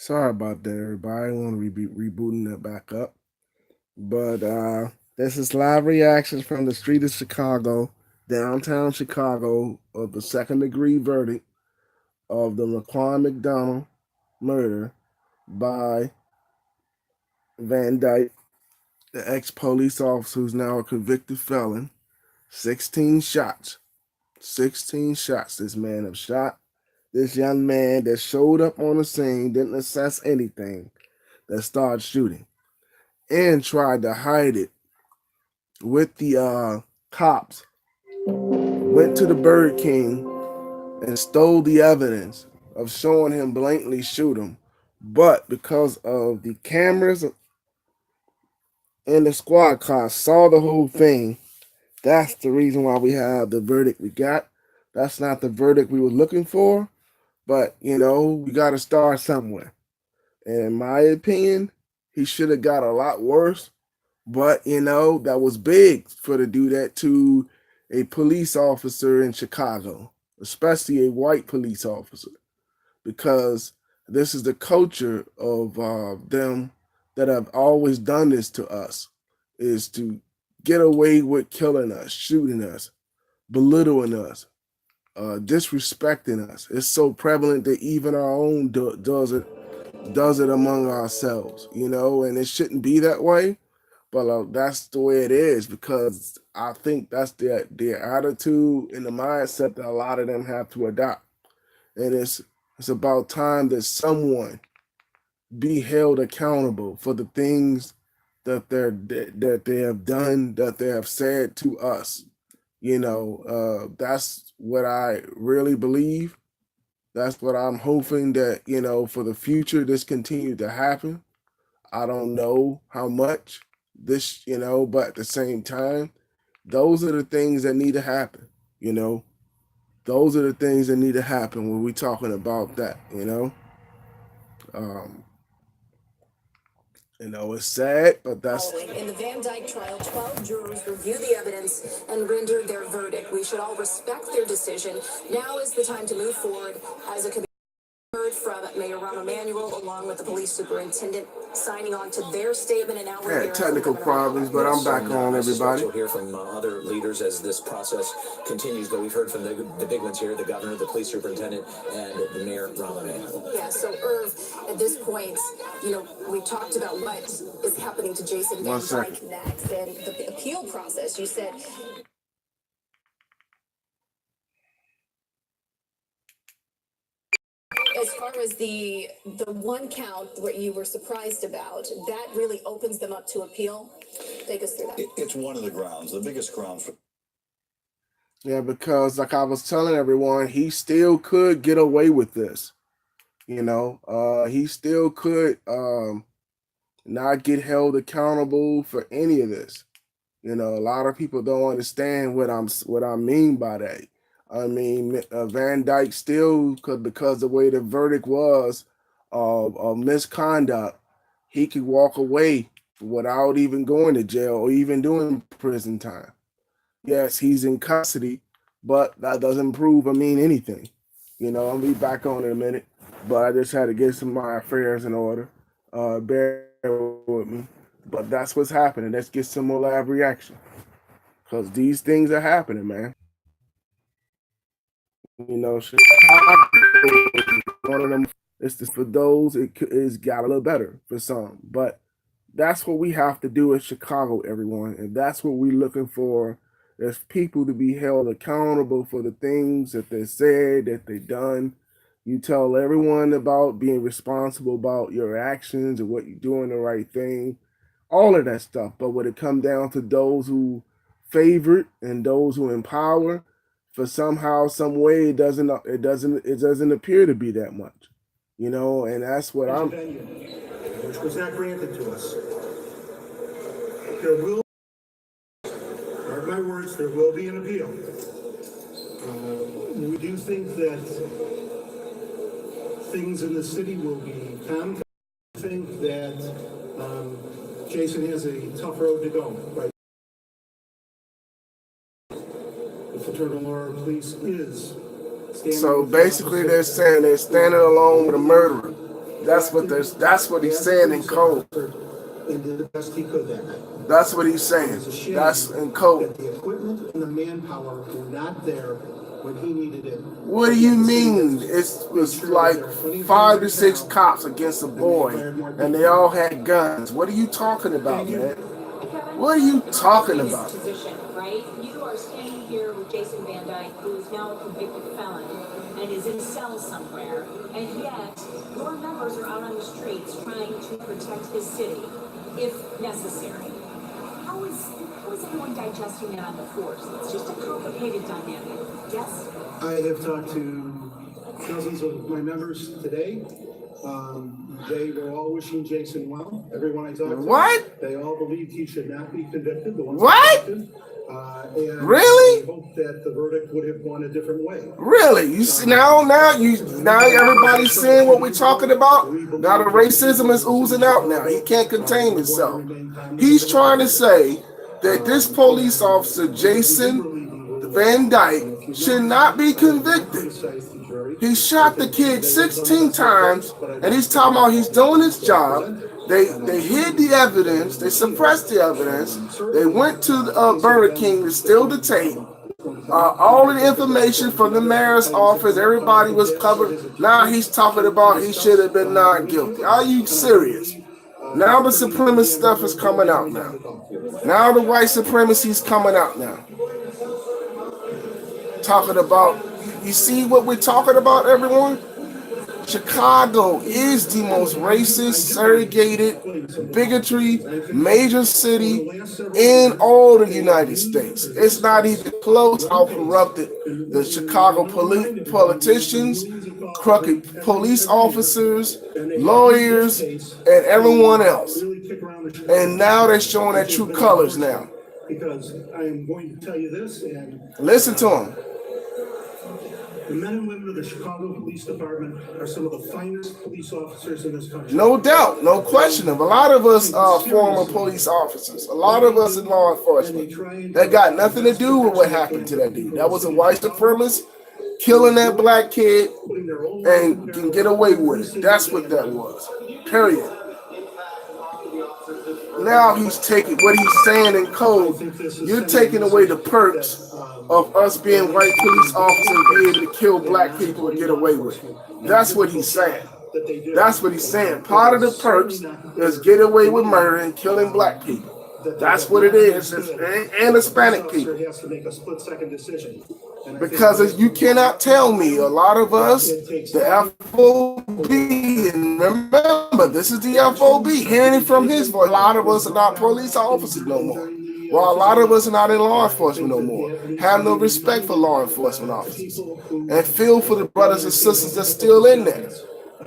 Sorry about that, everybody. I want to be rebooting it back up. But this is live reactions from the street of Chicago, downtown Chicago, of the second degree verdict of the laquan McDonald murder by Van Dyke, the ex police officer who's now a convicted felon. 16 shots. 16 shots this man have shot. This young man that showed up on the scene, didn't assess anything, that started shooting and tried to hide it with the cops, went to the Bird King and stole the evidence of showing him blatantly shoot him. But because of the cameras and the squad car saw the whole thing, that's the reason why we have the verdict we got. That's not the verdict we were looking for, but we got to start somewhere. And in my opinion, he should have got a lot worse. But that was big for to do that to a police officer in Chicago, especially a white police officer, because this is the culture of them that have always done this to us, is to get away with killing us, shooting us, belittling us, disrespecting us. It's so prevalent that even our own does it among ourselves, and it shouldn't be that way. But that's the way it is, because I think that's their attitude and the mindset that a lot of them have to adopt. And it's about time that someone be held accountable for the things that they have done, that they have said to us. That's what I really believe. That's what I'm hoping, that for the future this continue to happen. I don't know how much this, but at the same time, those are the things that need to happen. Those are the things that need to happen when we're talking about that. Um, it's sad, but that's in the Van Dyke trial. 12 jurors reviewed the evidence and rendered their verdict. We should all respect their decision. Now is the time to move forward as a committee. Heard from Mayor Rahm Emanuel along with the police superintendent signing on to their statement, and now we're had technical problems, but I'm back on, everybody. We'll hear from other leaders as this process continues, but we've heard from the big ones here: the governor, the police superintendent, and the mayor, Rahm Emanuel. Yeah, so Irv, at this point, we talked about what is happening to Jason Van Dyke next and the appeal process. You said as far as the one count what you were surprised about, that really opens them up to appeal. Take us through that. It's one of the grounds, the biggest grounds for. Yeah, because like I was telling everyone, he still could get away with this. He still could not get held accountable for any of this. A lot of people don't understand what I mean by that. I mean, Van Dyke still could, because the way the verdict was of misconduct, he could walk away without even going to jail or even doing prison time. Yes, he's in custody, but that doesn't prove or mean anything. I'll be back on in a minute, but I just had to get some of my affairs in order. Bear with me. But that's what's happening. Let's get some more live reaction, because these things are happening, man. Chicago is one of them. It's just for those, it's got a little better for some. But that's what we have to do in Chicago, everyone. And that's what we're looking for. There's people to be held accountable for the things that they said, that they done. You tell everyone about being responsible about your actions and what you're doing the right thing, all of that stuff. But when it comes down to those who favor and those who empower, for somehow, some way, it doesn't appear to be that much, and that's what I'm. Which was not granted to us. There will, mark my words, there will be an appeal. We do think that things in the city will be calm. I think that Jason has a tough road to go. Right? The Fraternal Order of Police is standing. So basically, they're saying they're standing alone with a murderer. That's what he's saying in code. And did the best he could that night. That's what he's saying. It's a shame That's in code. that the equipment and the manpower were not there when he needed it. What do you mean? It was like 5 to 6 cops against a boy, and they all had guns. What are you talking about, man? What are you talking about? Position, right? You are standing here with Jason Van Dyke, who is now a convicted felon and is in a cell somewhere, and yet your members are out on the streets trying to protect his city, if necessary. How is everyone digesting that on the force? It's just a complicated dynamic. Yes? I have talked to dozens of my members today. They were all wishing Jason well. Everyone I talked to. What? They all believed he should not be convicted. The ones What? convicted. And Really? I hope that the verdict would have gone a different way. Really? You see now everybody's seeing what we're talking about. Now the racism is oozing out. Now he can't contain himself. He's trying to say that this police officer Jason Van Dyke should not be convicted. He shot the kid 16 times, and he's talking about he's doing his job. They hid the evidence. They suppressed the evidence. They went to Burger King to steal the tape. All of the information from the mayor's office, everybody was covered. Now he's talking about he should have been not guilty. Are you serious? Now the supremacist stuff is coming out now. Now the white supremacy is coming out now. Talking about, you see what we're talking about, everyone? Chicago is the most racist, segregated, bigotry, major city in all the United States. It's not even close how corrupted the Chicago politicians, crooked police officers, lawyers, and everyone else. And now they're showing their true colors now. Because I am going to tell you this, and listen to them. the men and women of the Chicago Police Department are some of the finest police officers in this country. No doubt, no question. A lot of us are former police officers. A lot of us in law enforcement. That got nothing to do with what happened to that dude. That was a white supremacist killing that black kid and can get away with it. That's what that was. Period. Now he's taking what he's saying in code. You're taking away the perks of us being white police officers being able to kill black people and get away with it. That's what he's saying. That's what he's saying. Part of the perks is get away with murder and killing black people. That's what it is, and Hispanic people. Because you cannot tell me, a lot of us, the FOB, and remember, this is the FOB, hearing it from his voice, a lot of us are not police officers no more. Well, a lot of us are not in law enforcement no more, have no respect for law enforcement officers, and feel for the brothers and sisters that's still in there.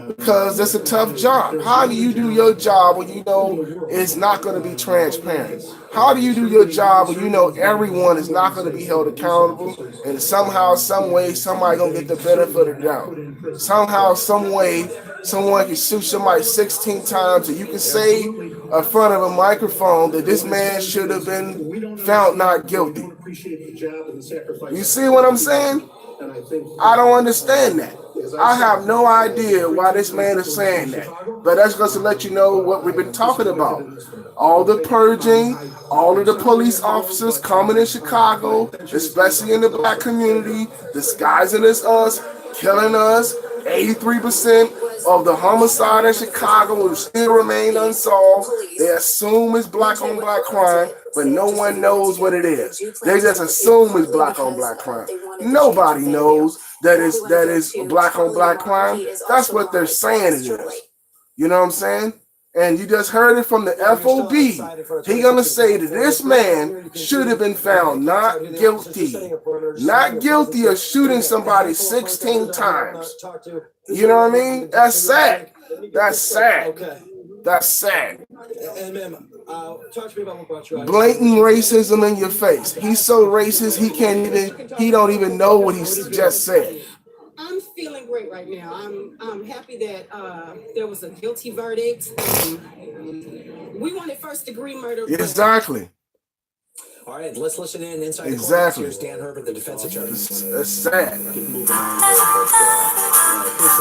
Because it's a tough job. How do you do your job when you know it's not going to be transparent? How do you do your job when you know everyone is not going to be held accountable, and somehow, some way, somebody going to get the benefit of the doubt? Somehow, some way, someone can shoot somebody 16 times, and you can say in front of a microphone that this man should have been found not guilty. You see what I'm saying? I don't understand that. I have no idea why this man is saying that. But that's just to let you know what we've been talking about. All the purging, all of the police officers coming in Chicago, especially in the black community, disguising as us, killing us. 83% of the homicide in Chicago will still remain unsolved. They assume it's black on black crime, but no one knows what it is. They just assume it's black on black crime. Nobody knows that is black on black crime. That's what they're saying it is. You know what I'm saying? And you just heard it from the FOB. He gonna say that this man should have been found not guilty. Not guilty of shooting somebody 16 times. You know what I mean? That's sad. That's sad. That's sad. Talk to me about what brought you out. Blatant racism in your face. He's so racist he don't even know what he just said. I'm feeling great right now. I'm happy that there was a guilty verdict. We wanted first degree murder. Exactly. All right, let's listen in inside the exactly. Here's Dan Herbert, the defense attorney. It's sad. First, I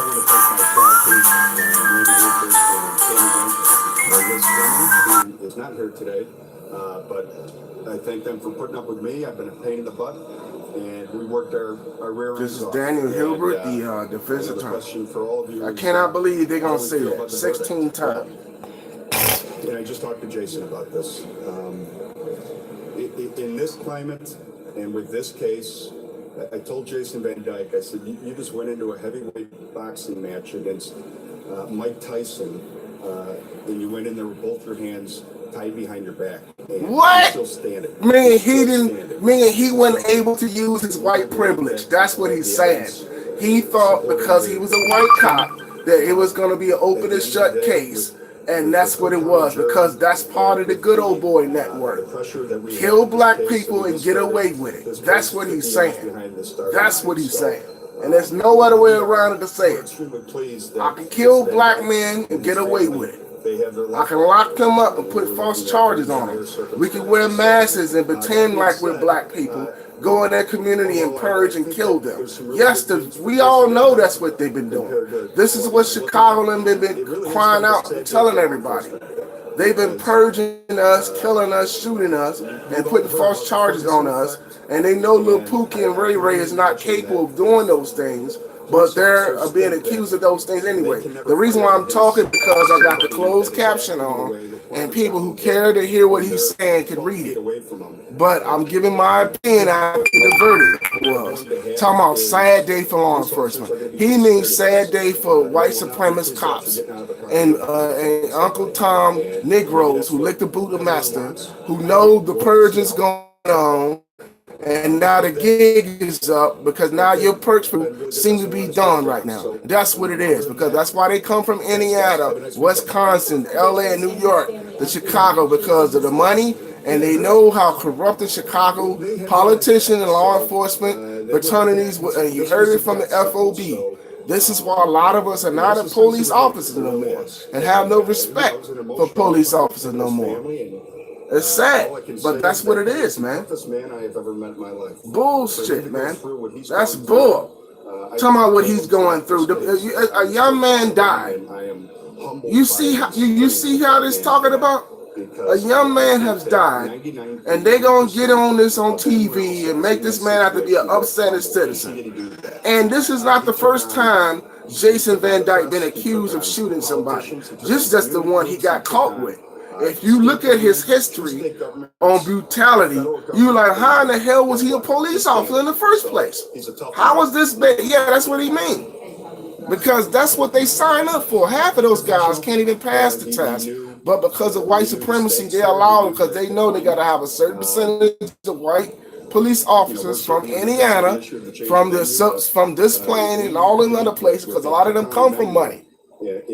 want to thank myself. gentleman who is not here today, but I thank them for putting up with me. I've been a pain in the butt, and we worked our rear ends This is off. Daniel And, Hilbert, the defense the attorney. question for all of you I is, cannot believe they're how gonna do we say feel that about the 16 verdict? times. And I just talked to Jason about this. In this climate and with this case, I told Jason Van Dyke, I said, you just went into a heavyweight boxing match against Mike Tyson, and you went in there with both your hands tied behind your back. And What? You're still standing. Meaning You're he still didn't. standing. Meaning he wasn't So, able to use his white privilege. That's what he's saying. the He thought supporting because he was a white cop that it was going to be an open and shut case, and that's what it was. Because that's part of the good old boy network. Kill black people and get away with it. That's what he's saying. That's what he's saying. And there's no other way around it to say it. I can kill black men and get away with it. I can lock them up and put false charges on them. We can wear masks and pretend like we're black people, go in their community and purge and kill them. Yes, we all know that's what they've been doing. This is what Chicago and been crying out and telling everybody. They've been purging us, killing us, shooting us, and putting false charges on us. And they know Lil Pookie and Ray Ray is not capable of doing those things, but they're being accused of those things anyway. The reason why I'm talking because I got the closed caption on, and people who care to hear what he's saying can read it. But I'm giving my opinion on what the verdict was. Talking about sad day for law enforcement. He means sad day for white supremacist cops and Uncle Tom Negroes who lick the boot of master, who know the purge is going on. And now the gig is up because now your perks seem to be done right now. That's what it is, because that's why they come from Indiana, Wisconsin, LA, and New York to Chicago, because of the money, and they know how corrupted Chicago politicians and law enforcement fraternities, and you heard it from the FOB. This is why a lot of us are not police officers no more and have no respect for police officers no more. It's sad, but that's what it is, man. Bullshit, man. That's bull. Talking about what he's going through. A young man died. You see how this talking about? A young man has died, and they gonna get on this on TV and make this man have to be an upset citizen. And this is not the first time Jason Van Dyke been accused of shooting somebody. This is just the one he got caught with. If you look at his history on brutality, you're like, how in the hell was he a police officer in the first place? How was this bad? Yeah, that's what he means. Because that's what they sign up for. Half of those guys can't even pass the test. But because of white supremacy, they allow them because they know they got to have a certain percentage of white police officers from Indiana, from this planet and all in other places, because a lot of them come from money.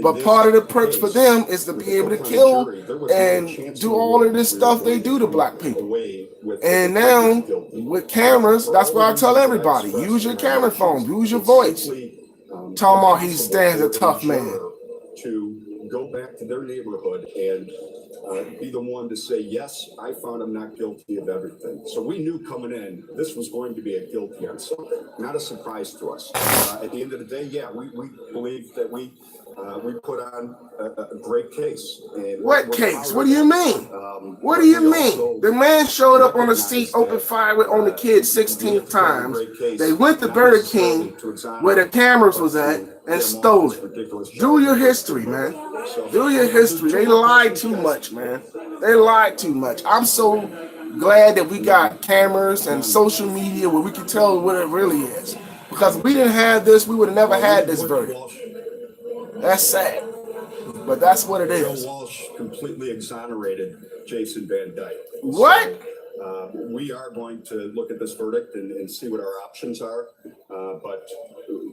But part of the perks for them is to be able to kill and do all of this stuff they do to black people. And now, with cameras, that's why I tell everybody, use your camera phone, use your voice. Talking about he stands a tough man. To go back to their neighborhood and be the one to say, yes, I found him not guilty of everything. So we knew coming in, this was going to be a guilty on something, not a surprise to us. At the end of the day, yeah, we believe that we put on a great case. And what case? What do you mean? What do you mean? The man showed up on the seat, opened fire on the kid 16 times. They went to Burger King, where the cameras was at, and stole it. Do your history, man. Do your history. They lied too much, man. They lied too much. I'm so glad that we got cameras and social media where we can tell what it really is. Because if we didn't have this, we would have never had this verdict. That's sad, but that's what it is. Walsh completely exonerated Jason Van Dyke. What? We are going to look at this verdict and see what our options are, but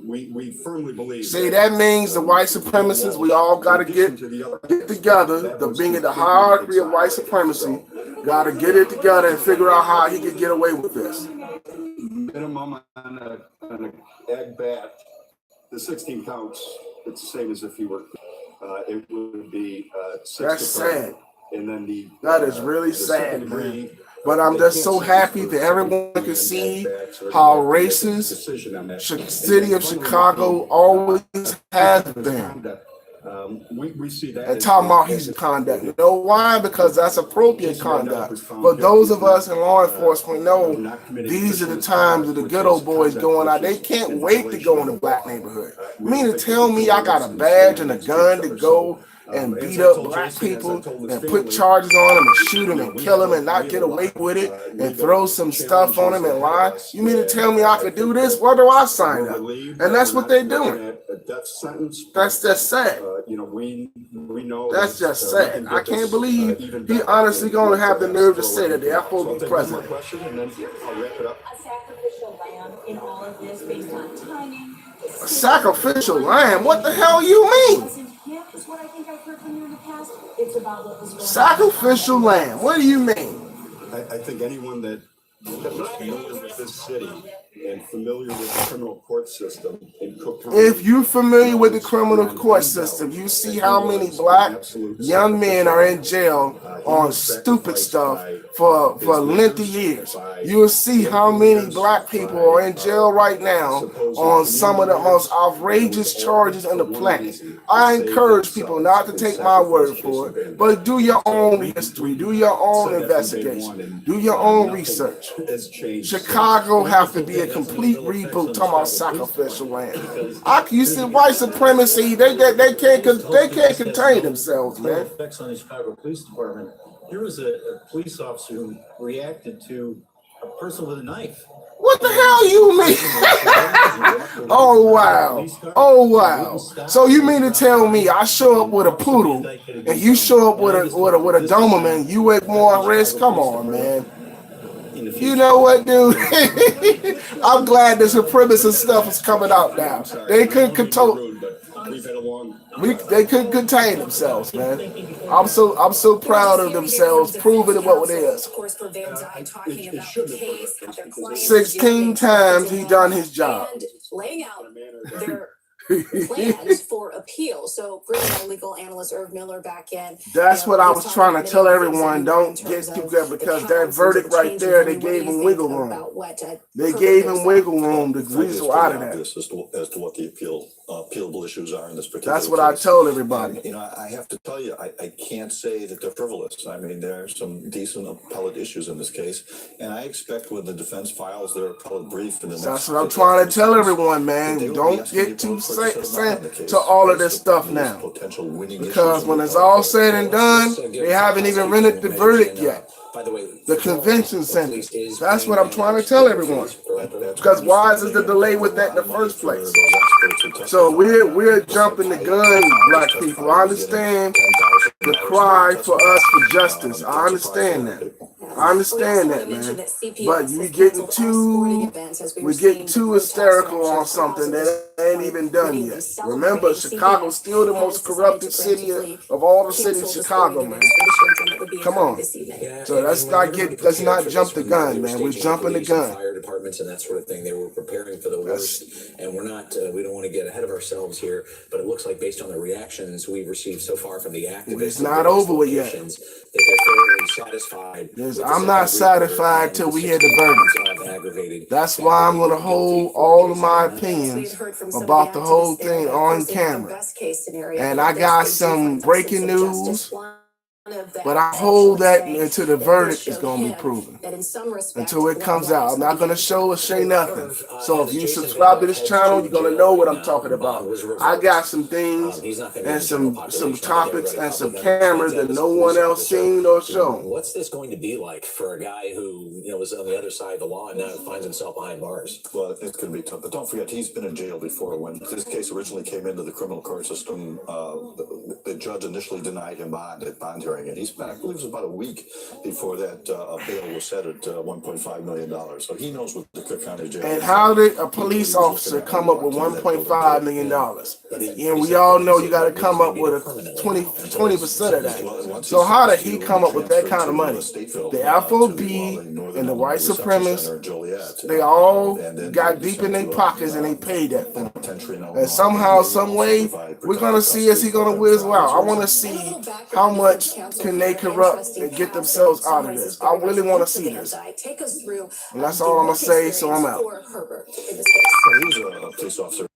we firmly believe. See, that means the white supremacists, we all got to get together. The being in the hierarchy of white supremacy, got to get it together and figure out how he could get away with this. Minimum on an ag bat, the 16 counts. It's the same as if you were. It would be 6 That's sad. And then that is really sad, man. But I'm just so happy that everyone can see how racist city of Chicago always has been. We see that. And talking about he's conduct. You know why? Because that's appropriate conduct. But those of us in law enforcement know these are the times of the good old boys going out. They can't wait to go in the black neighborhood. You mean to tell me I got a badge and a gun to go and beat up black people and put charges on them and shoot them and kill them and not get away with it and throw some stuff on them and lie? You mean to tell me I could do this? Where do I sign up? And that's what they're doing. That's just sad. We know that's just sad. I can't believe he honestly gonna have the nerve to say that the FOB president. And then I'll wrap it up. A sacrificial lamb in all of this based on timing. A sacrificial lamb? What the hell you mean? Wasn't him is what I think I've heard from you in the past. It's about what was going on. Sacrificial lamb. What do you mean? I think anyone that is familiar with this city and familiar with the criminal court system in Cook County. If you're familiar with the criminal court system, you see how many black young men are in jail on stupid stuff for lengthy years. You'll see how many black people are in jail right now on some of the most outrageous charges in the planet. I encourage people not to take my word for it, but do your own history, do your own investigation, do your own research. Chicago have to be a complete reboot. Talking about sacrificial lamb. You see white supremacy. They can't contain themselves, man. Effects on the Chicago Police Department. Here was a police officer who reacted to a person with a knife. What the hell you mean? Oh wow! Oh wow! So you mean to tell me I show up with a poodle and you show up with a Doberman? You at more risk? Come on, man. You know what, dude? I'm glad the supremacist stuff is coming out now. They couldn't control. They couldn't contain themselves, man. I'm so proud of themselves, proving what it is. 16 times he done his job. Laying out their plans for appeal. So bringing our legal analyst Irv Miller back in. That's what I was trying to tell everyone. Don't get too good because that verdict right there, they gave him wiggle room. They gave him wiggle room to weasel out of that. As to what the appealable issues are in this particular That's what I told everybody. And, I have to tell you, I can't say that they're frivolous. I mean, there are some decent appellate issues in this case, and I expect when the defense files their appellate brief in the next. That's what I'm trying to tell everyone, man. Don't get too to all of this stuff now, because when it's all said and done, they haven't even rendered the verdict yet. The convention center. That's what I'm trying to tell everyone. Because why is the delay with that in the first place? So we're jumping the gun, black people. I understand the cry for us for justice. I understand that. I understand that, man. But we're getting too hysterical on something that ain't even done yet. Remember, Chicago's still the most corrupted city of all the cities in Chicago, man. Come on. So let's not jump the gun, man. We're jumping the gun. Fire departments and that sort of thing. They were preparing for the worst, and we don't want to get ahead of ourselves here. But it looks like based on the reactions we've received so far from the activists, it's not over with yet. That they're fairly satisfied. I'm not satisfied till we hear the verdict. That's why I'm going to hold all of my opinions about the whole thing on camera. And I got some breaking news. But I hold that until the verdict is going to be proven. Until it comes out. I'm not going to show or say nothing. So if you subscribe to this channel, you're going to know what I'm talking about. I got some things and some topics and some cameras that no one else seen or shown. What's this going to be like for a guy who was on the other side of the law and now finds himself behind bars? Well, it's going to be tough. But don't forget, he's been in jail before. When this case originally came into the criminal court system, the judge initially denied him bond hearing. And he's been, I believe it was about a week before that bail was set at $1.5 million. So he knows what the Cook County Jail is. And how did a police officer come up with $1.5 million? And we all know you got to come up with a 20% of that. So how did he come up with that kind of money? The FOB and the white supremacists, they all got deep in their pockets and they paid that for him. And somehow, some way, we're going to see is he going to whiz out. I want to see how much can they corrupt and get themselves out of this. I really want to see this. And that's all I'm going to say, so I'm out. He was a police officer.